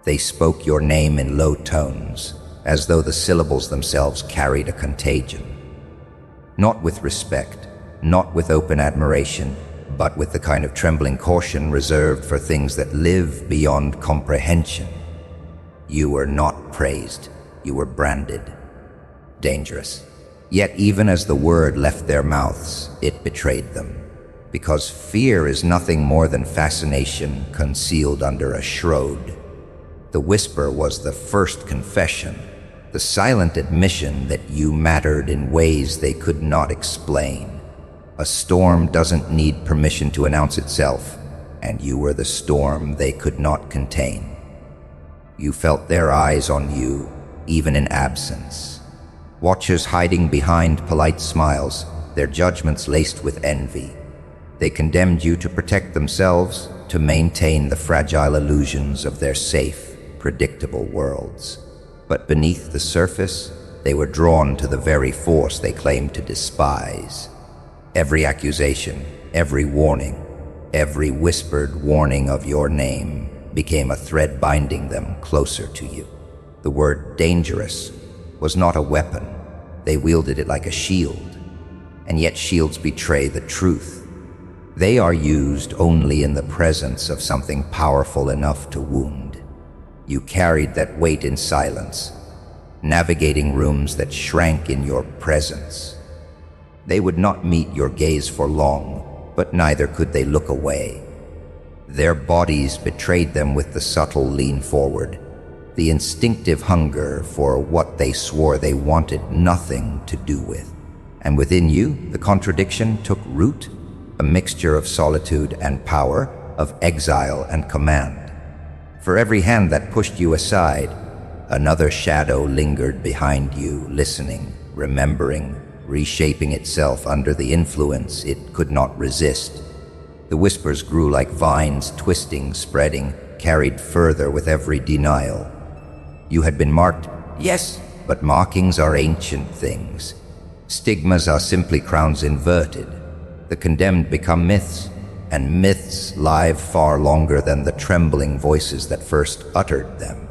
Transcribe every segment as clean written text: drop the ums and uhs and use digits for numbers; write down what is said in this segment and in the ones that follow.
They spoke your name in low tones, as though the syllables themselves carried a contagion. Not with respect, not with open admiration, but with the kind of trembling caution reserved for things that live beyond comprehension. You were not praised, you were branded. Dangerous. Yet even as the word left their mouths, it betrayed them. Because fear is nothing more than fascination concealed under a shroud. The whisper was the first confession, the silent admission that you mattered in ways they could not explain. A storm doesn't need permission to announce itself, and you were the storm they could not contain. You felt their eyes on you, even in absence. Watchers hiding behind polite smiles, their judgments laced with envy. They condemned you to protect themselves, to maintain the fragile illusions of their safe, predictable worlds. But beneath the surface, they were drawn to the very force they claimed to despise. Every accusation, every warning, every whispered warning of your name became a thread binding them closer to you. The word dangerous was not a weapon. They wielded it like a shield. And yet shields betray the truth. They are used only in the presence of something powerful enough to wound. You carried that weight in silence, navigating rooms that shrank in your presence. They would not meet your gaze for long, but neither could they look away. Their bodies betrayed them with the subtle lean forward, the instinctive hunger for what they swore they wanted nothing to do with. And within you, the contradiction took root, a mixture of solitude and power, of exile and command. For every hand that pushed you aside, another shadow lingered behind you, listening, remembering, reshaping itself under the influence it could not resist. The whispers grew like vines, twisting, spreading, carried further with every denial. You had been marked, yes, but markings are ancient things. Stigmas are simply crowns inverted. The condemned become myths, and myths live far longer than the trembling voices that first uttered them.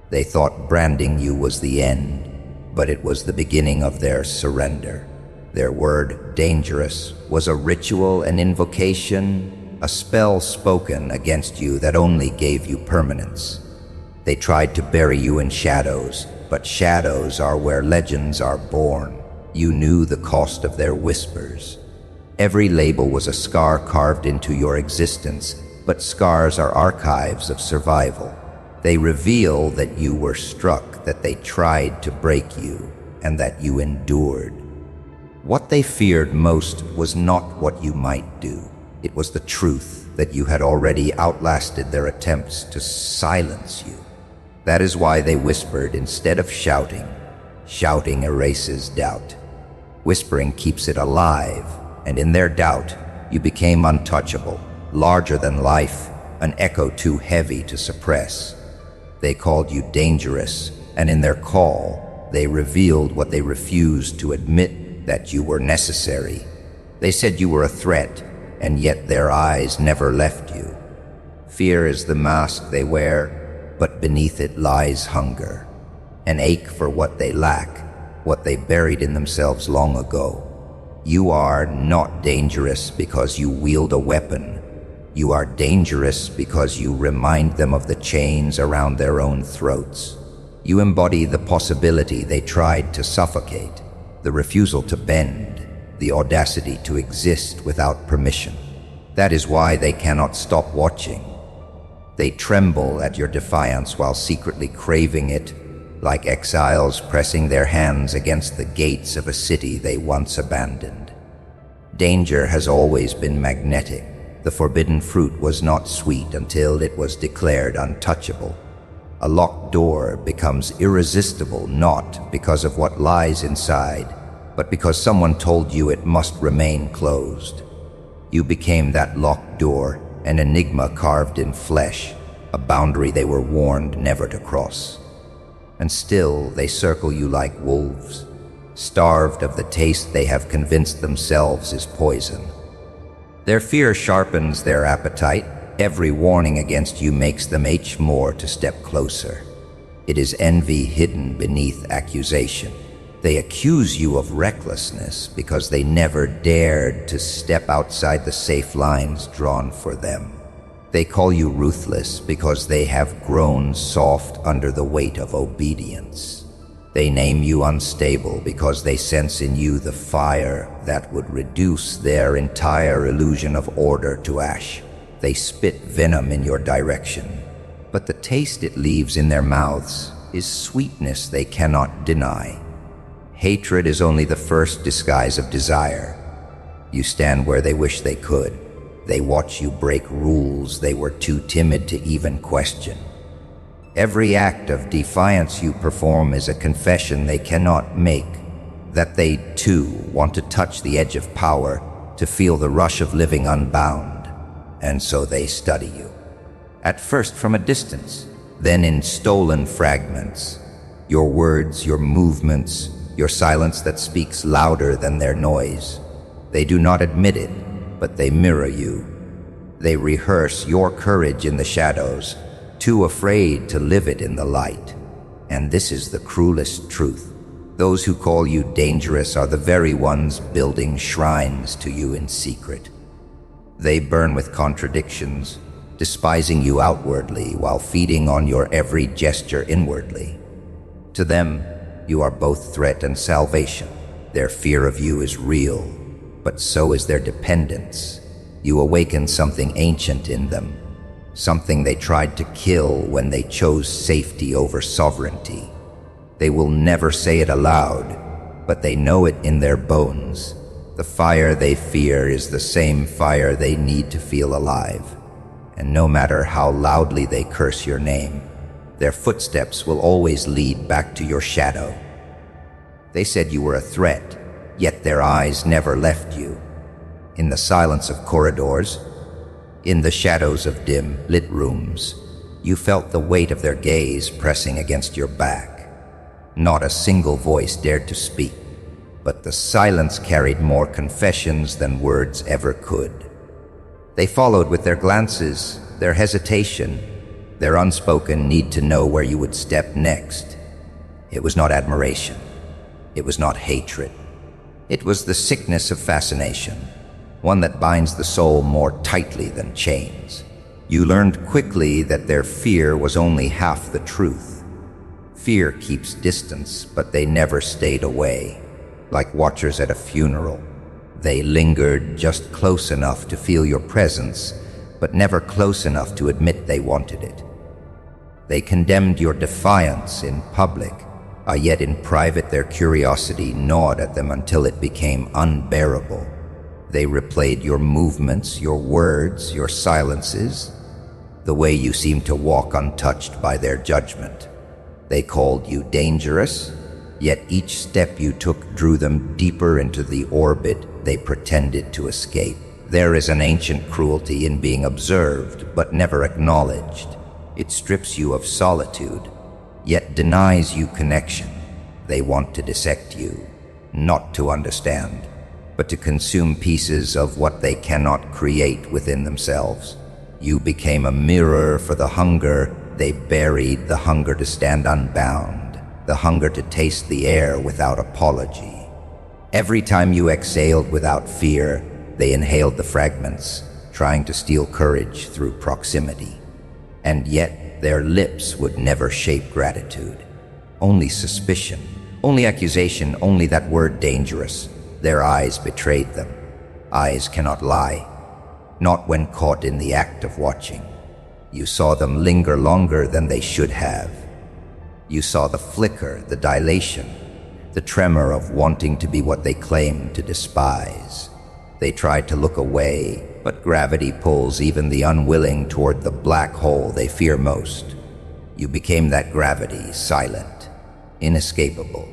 They thought branding you was the end, but it was the beginning of their surrender. Their word, dangerous, was a ritual, an invocation, a spell spoken against you that only gave you permanence. They tried to bury you in shadows, but shadows are where legends are born. You knew the cost of their whispers. Every label was a scar carved into your existence, but scars are archives of survival. They reveal that you were struck, that they tried to break you, and that you endured. What they feared most was not what you might do. It was the truth that you had already outlasted their attempts to silence you. That is why they whispered instead of shouting. Shouting erases doubt. Whispering keeps it alive, and in their doubt, you became untouchable, larger than life, an echo too heavy to suppress. They called you dangerous, and in their call, they revealed what they refused to admit, that you were necessary. They said you were a threat, and yet their eyes never left you. Fear is the mask they wear, but beneath it lies hunger, an ache for what they lack, what they buried in themselves long ago. You are not dangerous because you wield a weapon. You are dangerous because you remind them of the chains around their own throats. You embody the possibility they tried to suffocate, the refusal to bend, the audacity to exist without permission. That is why they cannot stop watching. They tremble at your defiance while secretly craving it, like exiles pressing their hands against the gates of a city they once abandoned. Danger has always been magnetic. The forbidden fruit was not sweet until it was declared untouchable. A locked door becomes irresistible not because of what lies inside, but because someone told you it must remain closed. You became that locked door, an enigma carved in flesh, a boundary they were warned never to cross. And still they circle you like wolves, starved of the taste they have convinced themselves is poison. Their fear sharpens their appetite, Every warning against you makes them itch more to step closer. It is envy hidden beneath accusation. They accuse you of recklessness because they never dared to step outside the safe lines drawn for them. They call you ruthless because they have grown soft under the weight of obedience. They name you unstable because they sense in you the fire that would reduce their entire illusion of order to ash. They spit venom in your direction, but the taste it leaves in their mouths is sweetness they cannot deny. Hatred is only the first disguise of desire. You stand where they wish they could. They watch you break rules they were too timid to even question. Every act of defiance you perform is a confession they cannot make, that they too want to touch the edge of power, to feel the rush of living unbound. And so they study you. At first from a distance, then in stolen fragments. Your words, your movements, your silence that speaks louder than their noise. They do not admit it, but they mirror you. They rehearse your courage in the shadows, too afraid to live it in the light. And this is the cruelest truth. Those who call you dangerous are the very ones building shrines to you in secret. They burn with contradictions, despising you outwardly while feeding on your every gesture inwardly. To them, you are both threat and salvation. Their fear of you is real, but so is their dependence. You awaken something ancient in them, something they tried to kill when they chose safety over sovereignty. They will never say it aloud, but they know it in their bones. The fire they fear is the same fire they need to feel alive. And no matter how loudly they curse your name, their footsteps will always lead back to your shadow. They said you were a threat, yet their eyes never left you. In the silence of corridors, in the shadows of dim, lit rooms, you felt the weight of their gaze pressing against your back. Not a single voice dared to speak, but the silence carried more confessions than words ever could. They followed with their glances, their hesitation, their unspoken need to know where you would step next. It was not admiration. It was not hatred. It was the sickness of fascination, one that binds the soul more tightly than chains. You learned quickly that their fear was only half the truth. Fear keeps distance, but they never stayed away. Like watchers at a funeral, they lingered just close enough to feel your presence, but never close enough to admit they wanted it. They condemned your defiance in public, yet in private their curiosity gnawed at them until it became unbearable. They replayed your movements, your words, your silences, the way you seemed to walk untouched by their judgment. They called you dangerous, yet each step you took drew them deeper into the orbit they pretended to escape. There is an ancient cruelty in being observed but never acknowledged. It strips you of solitude, yet denies you connection. They want to dissect you, not to understand, but to consume pieces of what they cannot create within themselves. You became a mirror for the hunger they buried, the hunger to stand unbound, the hunger to taste the air without apology. Every time you exhaled without fear, they inhaled the fragments, trying to steal courage through proximity. And yet their lips would never shape gratitude. Only suspicion, only accusation, only that word dangerous. Their eyes betrayed them. Eyes cannot lie, not when caught in the act of watching. You saw them linger longer than they should have. You saw the flicker, the dilation, the tremor of wanting to be what they claimed to despise. They tried to look away, but gravity pulls even the unwilling toward the black hole they fear most. You became that gravity, silent, inescapable,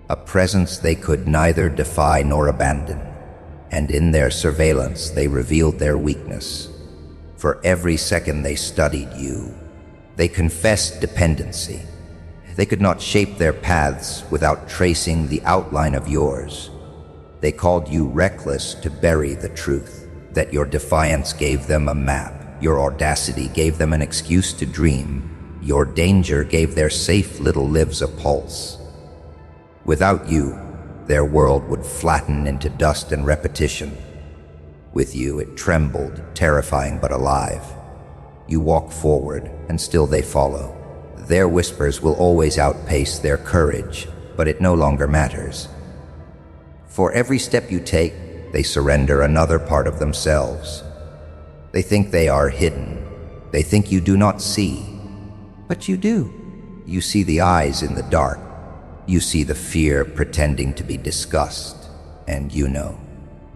a presence they could neither defy nor abandon. And in their surveillance, they revealed their weakness. For every second they studied you, they confessed dependency. They could not shape their paths without tracing the outline of yours. They called you reckless to bury the truth, that your defiance gave them a map, Your audacity gave them an excuse to dream. Your danger gave their safe little lives a pulse. Without you, their world would flatten into dust and repetition. With you, it trembled, terrifying but alive. You walk forward, and still they follow. Their whispers will always outpace their courage, but it no longer matters. For every step you take, they surrender another part of themselves. They think they are hidden. They think you do not see. But you do. You see the eyes in the dark. You see the fear pretending to be disgust. And you know,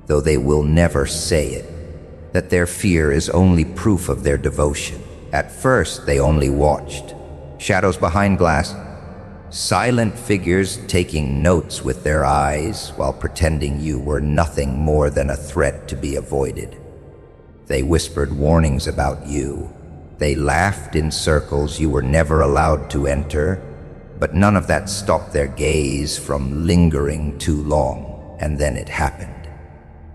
though they will never say it, that their fear is only proof of their devotion. At first, they only watched. Shadows behind glass, silent figures taking notes with their eyes while pretending you were nothing more than a threat to be avoided. They whispered warnings about you. They laughed in circles you were never allowed to enter, but none of that stopped their gaze from lingering too long. And then it happened.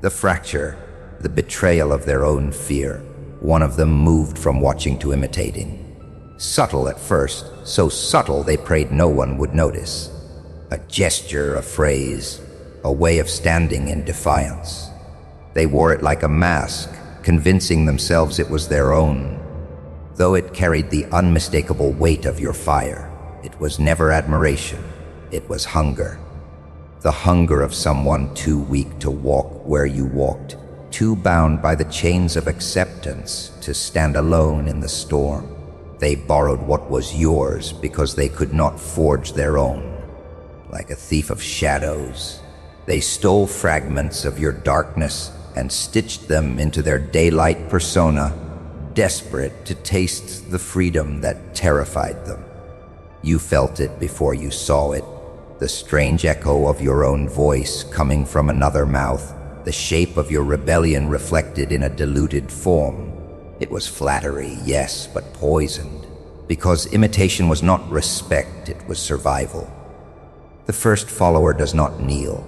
The fracture, the betrayal of their own fear. One of them moved from watching to imitating. Subtle at first, so subtle they prayed no one would notice. A gesture, a phrase, a way of standing in defiance. They wore it like a mask, convincing themselves it was their own. Though it carried the unmistakable weight of your fire, it was never admiration, it was hunger. The hunger of someone too weak to walk where you walked, too bound by the chains of acceptance to stand alone in the storm. They borrowed what was yours because they could not forge their own. Like a thief of shadows, they stole fragments of your darkness and stitched them into their daylight persona, desperate to taste the freedom that terrified them. You felt it before you saw it, the strange echo of your own voice coming from another mouth, the shape of your rebellion reflected in a diluted form. It was flattery, yes, but poisoned, because imitation was not respect, it was survival. The first follower does not kneel.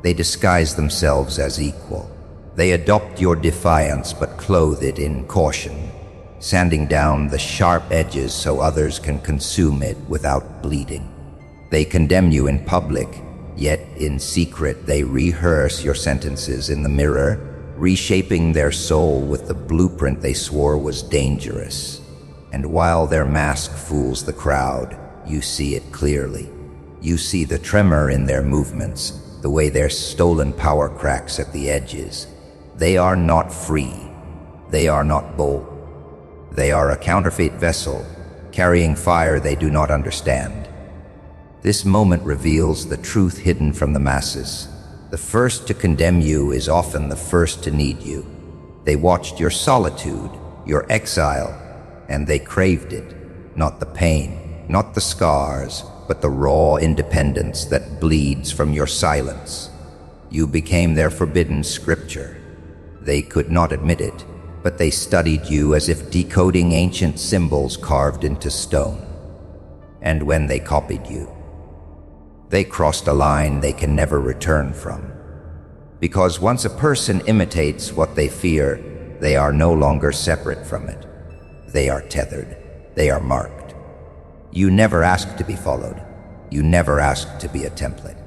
They disguise themselves as equal. They adopt your defiance but clothe it in caution, sanding down the sharp edges so others can consume it without bleeding. They condemn you in public, yet in secret they rehearse your sentences in the mirror, reshaping their soul with the blueprint they swore was dangerous. And while their mask fools the crowd, you see it clearly. You see the tremor in their movements, the way their stolen power cracks at the edges. They are not free. They are not bold. They are a counterfeit vessel, carrying fire they do not understand. This moment reveals the truth hidden from the masses. The first to condemn you is often the first to need you. They watched your solitude, your exile, and they craved it. Not the pain, not the scars, but the raw independence that bleeds from your silence. You became their forbidden scripture. They could not admit it, but they studied you as if decoding ancient symbols carved into stone. And when they copied you, they crossed a line they can never return from. Because once a person imitates what they fear, they are no longer separate from it. They are tethered. They are marked. You never asked to be followed. You never asked to be a template.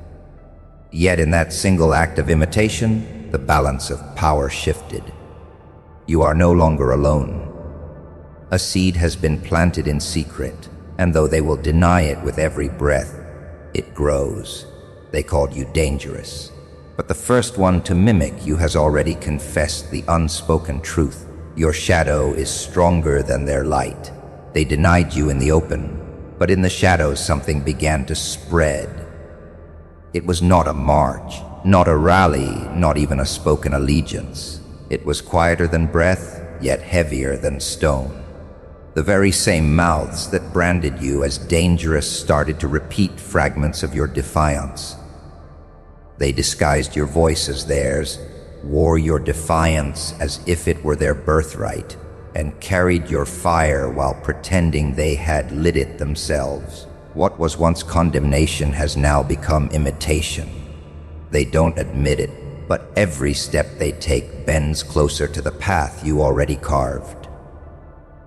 Yet in that single act of imitation, the balance of power shifted. You are no longer alone. A seed has been planted in secret, and though they will deny it with every breath, it grows. They called you dangerous. But the first one to mimic you has already confessed the unspoken truth. Your shadow is stronger than their light. They denied you in the open, but in the shadows something began to spread. It was not a march, not a rally, not even a spoken allegiance. It was quieter than breath, yet heavier than stone. The very same mouths that branded you as dangerous started to repeat fragments of your defiance. They disguised your voice as theirs, wore your defiance as if it were their birthright, and carried your fire while pretending they had lit it themselves. What was once condemnation has now become imitation. They don't admit it, but every step they take bends closer to the path you already carved.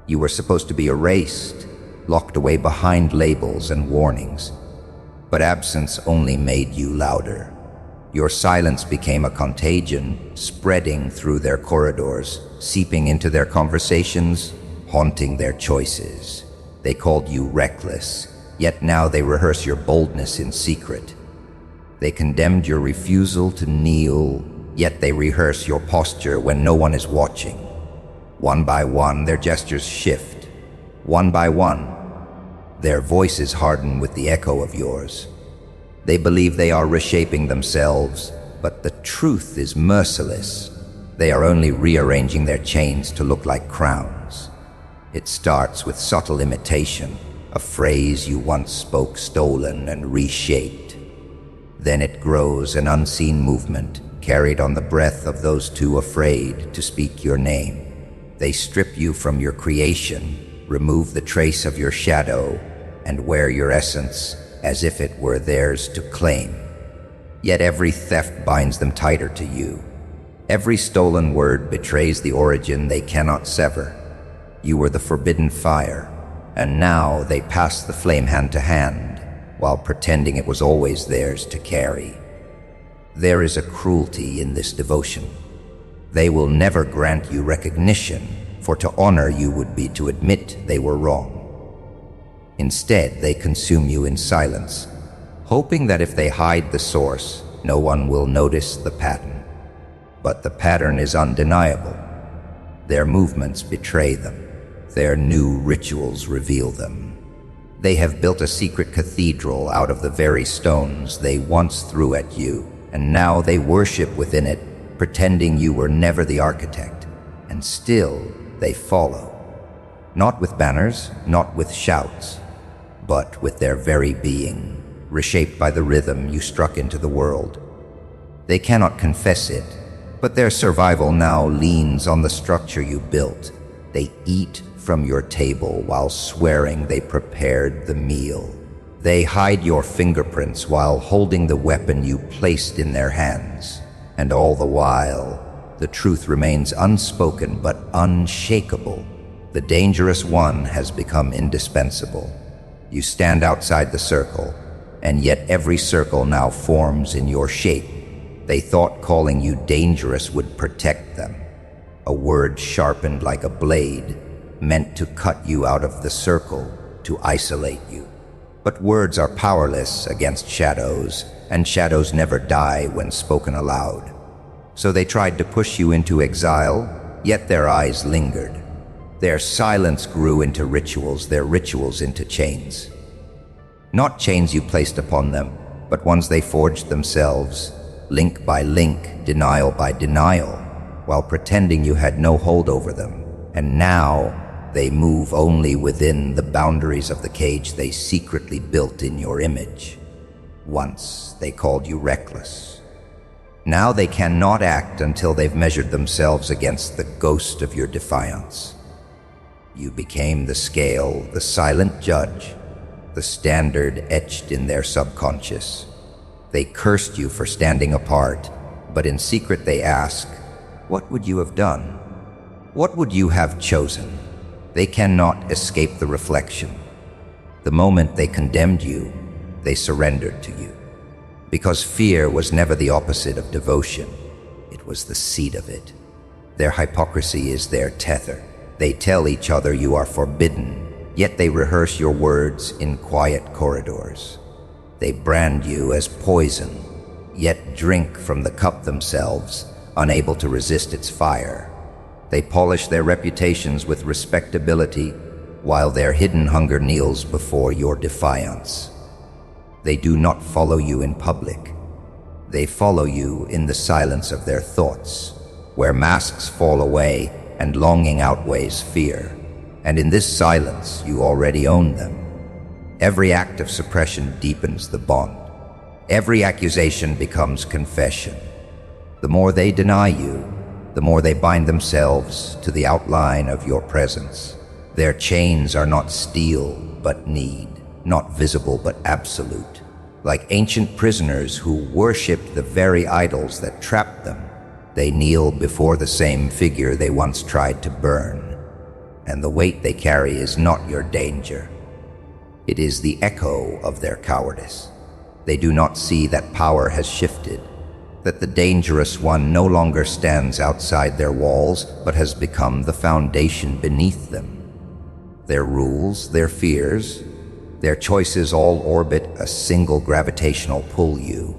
You were supposed to be erased, locked away behind labels and warnings. But absence only made you louder. Your silence became a contagion, spreading through their corridors, seeping into their conversations, haunting their choices. They called you reckless, yet now they rehearse your boldness in secret. They condemned your refusal to kneel, yet they rehearse your posture when no one is watching. One by one, their gestures shift. One by one, their voices harden with the echo of yours. They believe they are reshaping themselves, but the truth is merciless. They are only rearranging their chains to look like crowns. It starts with subtle imitation, a phrase you once spoke stolen and reshaped. Then it grows an unseen movement, carried on the breath of those too afraid to speak your name. They strip you from your creation, remove the trace of your shadow, and wear your essence as if it were theirs to claim. Yet every theft binds them tighter to you. Every stolen word betrays the origin they cannot sever. You were the forbidden fire, and now they pass the flame hand to hand, while pretending it was always theirs to carry. There is a cruelty in this devotion. They will never grant you recognition, for to honor you would be to admit they were wrong. Instead, they consume you in silence, hoping that if they hide the source, no one will notice the pattern. But the pattern is undeniable. Their movements betray them. Their new rituals reveal them. They have built a secret cathedral out of the very stones they once threw at you, and now they worship within it, pretending you were never the architect. And still, they follow. Not with banners, not with shouts, but with their very being, reshaped by the rhythm you struck into the world. They cannot confess it, but their survival now leans on the structure you built. They eat from your table while swearing they prepared the meal. They hide your fingerprints while holding the weapon you placed in their hands. And all the while, the truth remains unspoken but unshakable. The dangerous one has become indispensable. You stand outside the circle, and yet every circle now forms in your shape. They thought calling you dangerous would protect them. A word sharpened like a blade, meant to cut you out of the circle, to isolate you. But words are powerless against shadows, and shadows never die when spoken aloud. So they tried to push you into exile, yet their eyes lingered. Their silence grew into rituals, their rituals into chains. Not chains you placed upon them, but ones they forged themselves, link by link, denial by denial, while pretending you had no hold over them. And now, they move only within the boundaries of the cage they secretly built in your image. Once, they called you reckless. Now they cannot act until they've measured themselves against the ghost of your defiance. You became the scale, the silent judge, the standard etched in their subconscious. They cursed you for standing apart, but in secret they ask, what would you have done? What would you have chosen? They cannot escape the reflection. The moment they condemned you, they surrendered to you. Because fear was never the opposite of devotion. It was the seed of it. Their hypocrisy is their tether. They tell each other you are forbidden, yet they rehearse your words in quiet corridors. They brand you as poison, yet drink from the cup themselves, unable to resist its fire. They polish their reputations with respectability, while their hidden hunger kneels before your defiance. They do not follow you in public. They follow you in the silence of their thoughts, where masks fall away and longing outweighs fear. And in this silence, you already own them. Every act of suppression deepens the bond. Every accusation becomes confession. The more they deny you, the more they bind themselves to the outline of your presence. Their chains are not steel, but need, not visible, but absolute. Like ancient prisoners who worshipped the very idols that trapped them, they kneel before the same figure they once tried to burn. and the weight they carry is not your danger. It is the echo of their cowardice. They do not see that power has shifted, that the dangerous one no longer stands outside their walls, but has become the foundation beneath them. Their rules, their fears, their choices all orbit a single gravitational pull you.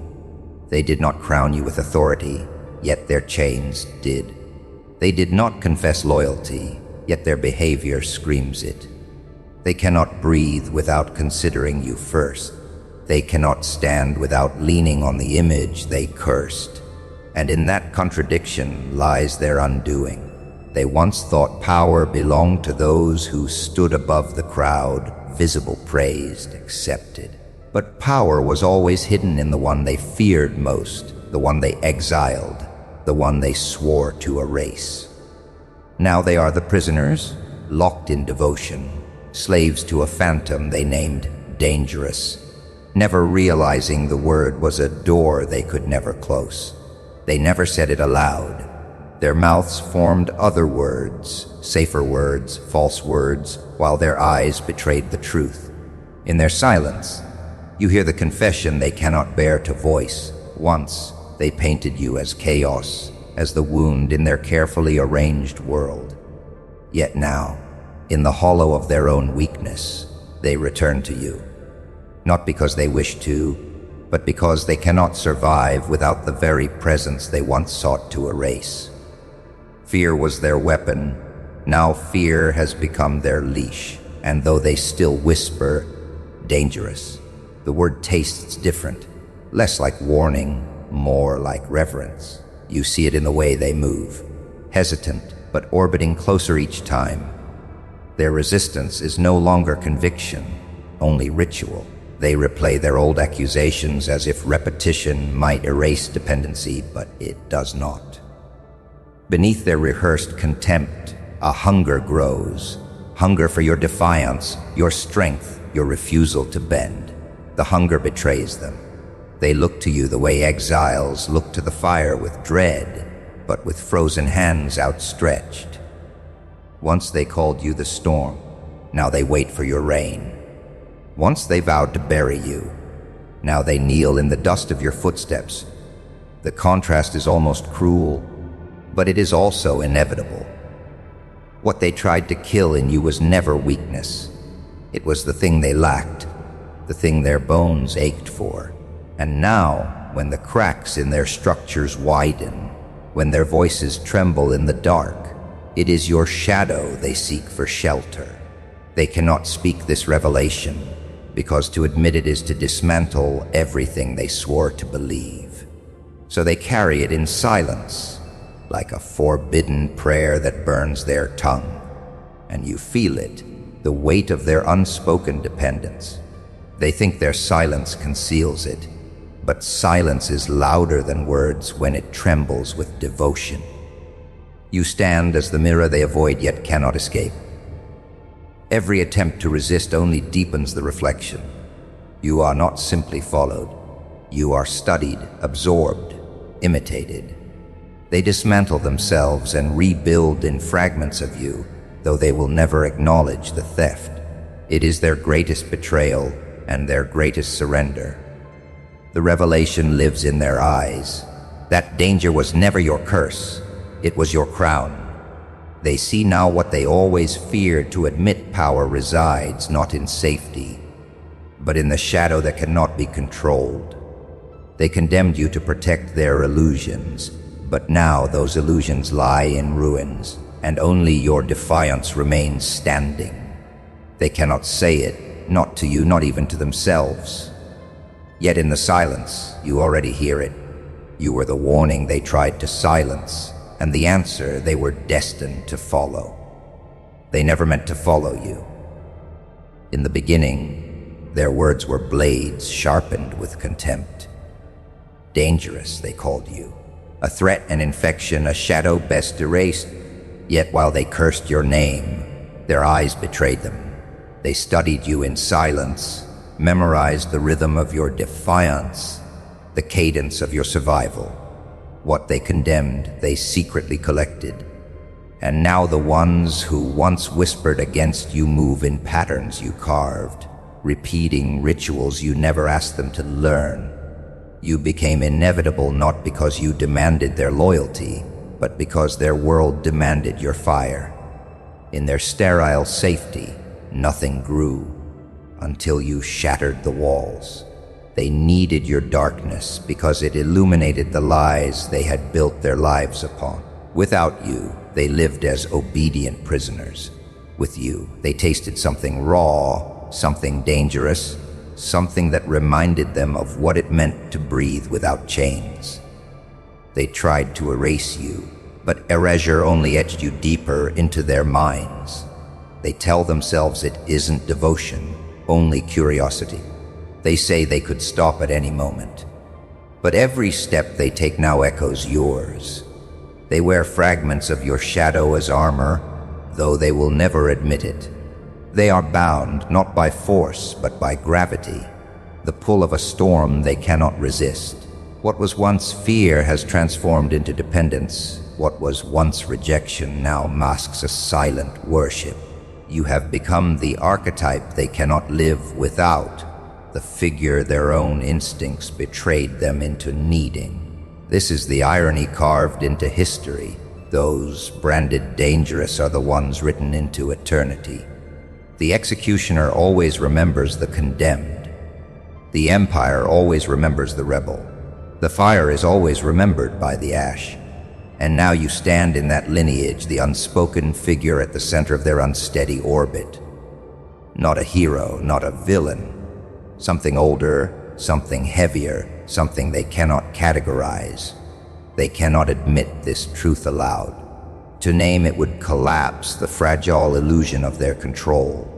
They did not crown you with authority, yet their chains did. They did not confess loyalty, yet their behavior screams it. They cannot breathe without considering you first. They cannot stand without leaning on the image they cursed. And in that contradiction lies their undoing. They once thought power belonged to those who stood above the crowd, visible, praised, accepted. But power was always hidden in the one they feared most, the one they exiled, the one they swore to erase. Now they are the prisoners, locked in devotion, slaves to a phantom they named dangerous, never realizing the word was a door they could never close. They never said it aloud. Their mouths formed other words, safer words, false words, while their eyes betrayed the truth. In their silence, you hear the confession they cannot bear to voice. Once, they painted you as chaos, as the wound in their carefully arranged world. Yet now, in the hollow of their own weakness, they return to you. Not because they wish to, but because they cannot survive without the very presence they once sought to erase. Fear was their weapon. Now fear has become their leash, and though they still whisper, dangerous, the word tastes different, less like warning, more like reverence. You see it in the way they move, hesitant but orbiting closer each time. Their resistance is no longer conviction, only ritual. They replay their old accusations as if repetition might erase dependency, but it does not. Beneath their rehearsed contempt, a hunger grows. Hunger for your defiance, your strength, your refusal to bend. The hunger betrays them. They look to you the way exiles look to the fire with dread, but with frozen hands outstretched. Once they called you the storm, now they wait for your rain. Once they vowed to bury you, now they kneel in the dust of your footsteps. The contrast is almost cruel, but it is also inevitable. What they tried to kill in you was never weakness. It was the thing they lacked, the thing their bones ached for. And now, when the cracks in their structures widen, when their voices tremble in the dark, it is your shadow they seek for shelter. They cannot speak this revelation, because to admit it is to dismantle everything they swore to believe. So they carry it in silence, like a forbidden prayer that burns their tongue. And you feel it, the weight of their unspoken dependence. They think their silence conceals it, but silence is louder than words when it trembles with devotion. You stand as the mirror they avoid yet cannot escape. Every attempt to resist only deepens the reflection. You are not simply followed. You are studied, absorbed, imitated. They dismantle themselves and rebuild in fragments of you, though they will never acknowledge the theft. It is their greatest betrayal and their greatest surrender. The revelation lives in their eyes. That danger was never your curse. It was your crown. They see now what they always feared to admit: power resides not in safety, but in the shadow that cannot be controlled. They condemned you to protect their illusions, but now those illusions lie in ruins, and only your defiance remains standing. They cannot say it, not to you, not even to themselves. Yet in the silence, you already hear it. You were the warning they tried to silence, and the answer they were destined to follow. They never meant to follow you. In the beginning, their words were blades sharpened with contempt. Dangerous, they called you. A threat, an infection, a shadow best erased. Yet while they cursed your name, their eyes betrayed them. They studied you in silence, memorized the rhythm of your defiance, the cadence of your survival. What they condemned, they secretly collected. And now the ones who once whispered against you move in patterns you carved, repeating rituals you never asked them to learn. You became inevitable not because you demanded their loyalty, but because their world demanded your fire. In their sterile safety, nothing grew until you shattered the walls. They needed your darkness because it illuminated the lies they had built their lives upon. Without you, they lived as obedient prisoners. With you, they tasted something raw, something dangerous, something that reminded them of what it meant to breathe without chains. They tried to erase you, but erasure only etched you deeper into their minds. They tell themselves it isn't devotion, only curiosity. They say they could stop at any moment. But every step they take now echoes yours. They wear fragments of your shadow as armor, though they will never admit it. They are bound not by force, but by gravity, the pull of a storm they cannot resist. What was once fear has transformed into dependence. What was once rejection now masks a silent worship. You have become the archetype they cannot live without, the figure their own instincts betrayed them into needing. This is the irony carved into history. Those branded dangerous are the ones written into eternity. The executioner always remembers the condemned. The empire always remembers the rebel. The fire is always remembered by the ash. And now you stand in that lineage, the unspoken figure at the center of their unsteady orbit. Not a hero, not a villain. Something older, something heavier, something they cannot categorize. They cannot admit this truth aloud. To name it would collapse the fragile illusion of their control.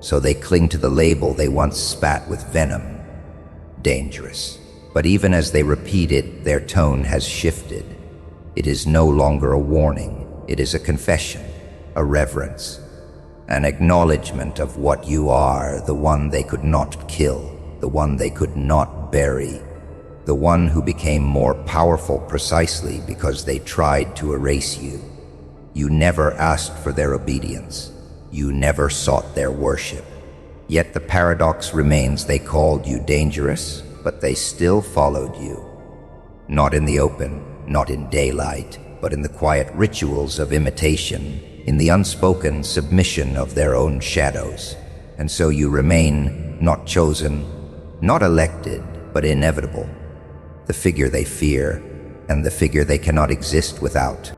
So they cling to the label they once spat with venom. Dangerous. But even as they repeat it, their tone has shifted. It is no longer a warning. It is a confession, a reverence, an acknowledgement of what you are, the one they could not kill, the one they could not bury, the one who became more powerful precisely because they tried to erase you. You never asked for their obedience. You never sought their worship. Yet the paradox remains, they called you dangerous, but they still followed you. Not in the open, not in daylight, but in the quiet rituals of imitation, in the unspoken submission of their own shadows. And so you remain not chosen, not elected, but inevitable. The figure they fear, and the figure they cannot exist without.